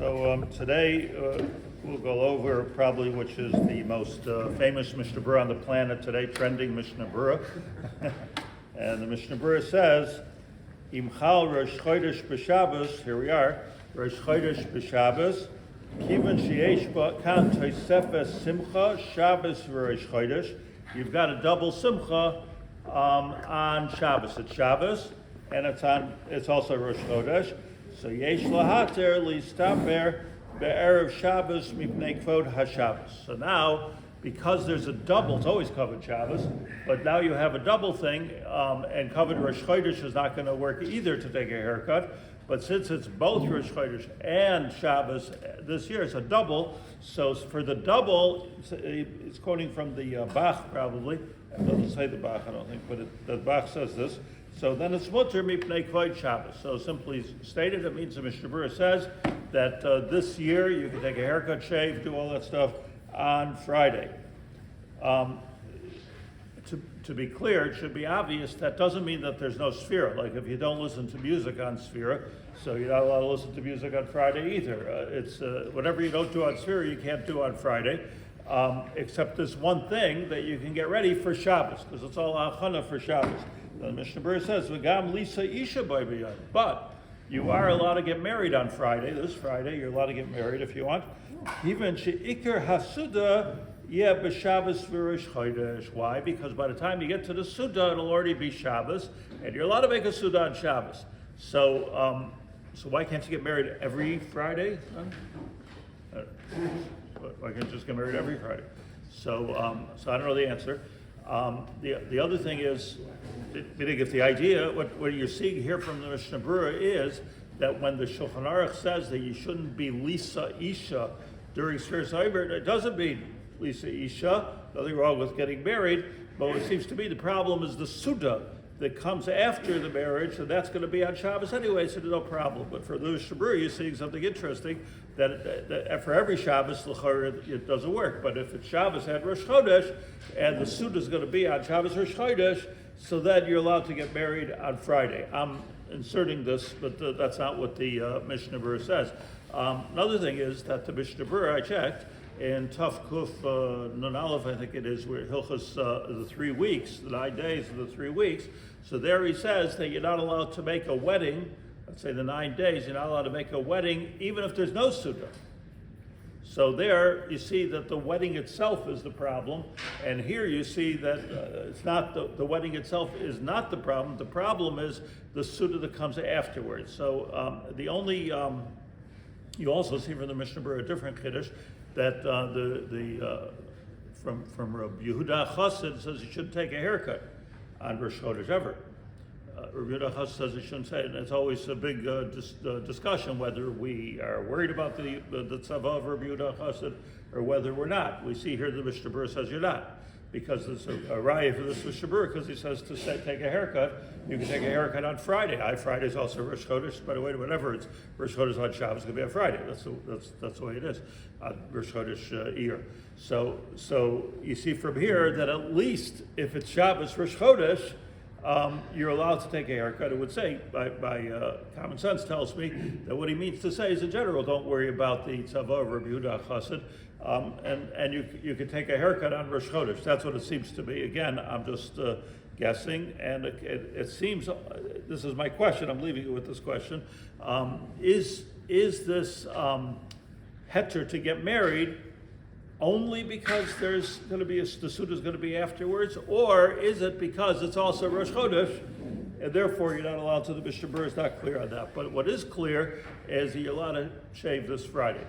So today we'll go over probably which is the most famous Mishnah Berurah on the planet today, trending Mishnah Berurah. And the Mishnah Berurah says, Imchal Rosh Chodesh b'Shabbos, here we are, Rosh Chodesh b'Shabbos, Kivan sheyesh ba kan tosefes simcha, Shabbos v'Rosh Chodesh. You've got a double simcha on Shabbos. It's Shabbos, and it's also Rosh Chodesh. So yesh heter listaper be'erev Shabbos mipnei Kavod haShabbos. So now, because there's a double, it's always Kavod Shabbos, but now you have a double thing, and Kavod Rosh Chodesh is not going to work either to take a haircut. But since it's both Rosh Chodesh and Shabbos this year, it's a double. So for the double, it's quoting from the Bach probably. It doesn't say the Bach, I don't think, but the Bach says this. So then it's mutter mipnei Kavod Shabbos. So simply stated, it means the Mishnah Berurah says that this year you can take a haircut, shave, do all that stuff on Friday. To be clear, it should be obvious that doesn't mean that there's no Sefira. Like if you don't listen to music on Sefira, so you're not allowed to listen to music on Friday either. It's whatever you don't do on Sefira, you can't do on Friday, except this one thing that you can get ready for Shabbos, because it's all achana for Shabbos. The Mishnah Berurah says, "V'gam lisa isha b'yom," but you are allowed to get married on Friday. This Friday, you're allowed to get married if you want. Even she'ikar hasuda. Yeah, b'Shabbos v'Rosh Chodesh. Why? Because by the time you get to the Suda, it'll already be Shabbos, and you're allowed to make a Suda on Shabbos. So, so why can't you get married every Friday? Why can't you just get married every Friday? So, so I don't know the answer. The other thing is, meaning if the idea, what you're seeing here from the Mishnah Berurah is that when the Shulchan Aruch says that you shouldn't be Lisa Isha during Sefira Soiber, it doesn't mean Lisa Isha, nothing wrong with getting married, but what seems to be the problem is the Suda that comes after the marriage, and that's going to be on Shabbos anyway, so there's no problem. But for the Mishnah Berurah, you're seeing something interesting, that for every Shabbos, it doesn't work. But if it's Shabbos and Rosh Chodesh, and the Suda is going to be on Shabbos Rosh Chodesh, so then you're allowed to get married on Friday. I'm inserting this, but that's not what the Mishnah Berurah says. Another thing is that the Mishnah Berurah, I checked, in Tuf Kuf Nun Aleph, I think it is, where Hilchos the 3 weeks, the 9 days of the 3 weeks. So there he says that you're not allowed to make a wedding. Let's say the 9 days, you're not allowed to make a wedding even if there's no Suda. So there you see that the wedding itself is the problem, and here you see that it's not the wedding itself is not the problem. The problem is the Suda that comes afterwards. So the only you also see from the Mishnah Berurah a different Kiddush, that from Rabbi Yehuda Chassid says you shouldn't take a haircut on Rosh Chodesh ever. Rabbi Yehuda Chassid says you shouldn't say it, and it's always a big discussion whether we are worried about the tzava of Rabbi Yehuda Chassid or whether we're not. We see here the Mishnah Berurah says you're not, because there's a raya for this Mishnah Berurah, because he says to take a haircut. You can take a haircut on Friday. Friday is also Rosh Chodesh. By the way, whatever it's Rosh Chodesh on Shabbos, it's going to be on Friday. That's the way it is on Rosh Chodesh Iyar. So you see from here that at least if it's Shabbos Rosh Chodesh, you're allowed to take a haircut. It would say, by common sense tells me that what he means to say is in general, don't worry about the tzava of Rabbi Yehuda Chassid, and you can take a haircut on Rosh Chodesh. That's what it seems to be. Again, I'm just guessing, and it seems, this is my question, I'm leaving you with this question, is this heter to get married only because there's going to be the Suda is going to be afterwards, or is it because it's also Rosh Chodesh, and therefore you're not allowed to? The Mishnah Berurah is not clear on that. But what is clear is that you're allowed to shave this Friday.